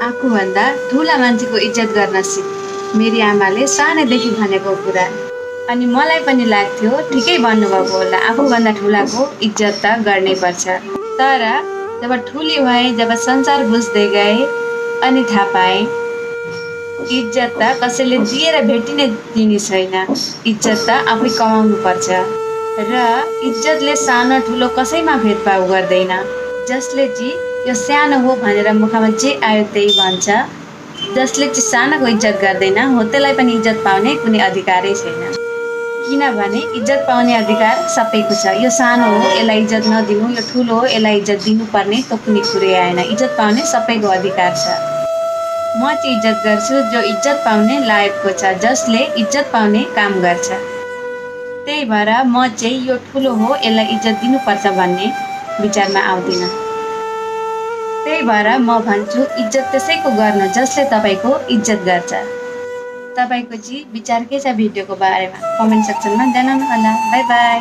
आफूभन्दा ठुला मान्छेको इज्जत गर्न सिक। मेरी आमाले सानैदेखि भनेको कुरा। अनि मलाई पनि लाग्थ्यो ठिकै भन्नुभएको होला, आफूभन्दा ठुलाको इज्जत त गर्नै पर्छ। तर जब ठुली भएँ, जब संसार बुझ्दै गएँ अनि थाहा पाएँ इज्जत त कसैले दिएर भेटिने दिने छैन, इज्जत त आफै कमाउनु पर्छ। र इज्जतले सानो ठुलो कसैमा भेदभाव गर्दैन। जसले चाहिँ यो सानो हो भनेर मुखमा जे आयो त्यही भन्छ, जसले चाहिँ सानोको इज्जत गर्दैन हो त्यसलाई पनि इज्जत पाउने कुनै अधिकारै छैन। किनभने इज्जत पाउने अधिकार सबैको छ। यो सानो हो यसलाई इज्जत नदिनु, यो ठुलो हो यसलाई इज्जत दिनुपर्ने त कुनै कुरै आएन। इज्जत पाउने सबैको अधिकार छ। म चाहिँ इज्जत गर्छु जो इज्जत पाउने लायकको छ, जसले इज्जत पाउने काम गर्छ। त्यही भएर म चाहिँ यो ठुलो हो यसलाई इज्जत दिनुपर्छ भन्ने विचारमा आउँदिन। त्यही भएर म भन्छु इज्जत त्यसैको गर्नु जसले तपाईँको इज्जत गर्छ। तपाईँको चाहिँ विचार के छ भिडियोको बारेमा कमेन्ट सेक्सनमा जनाउनु होला। By by.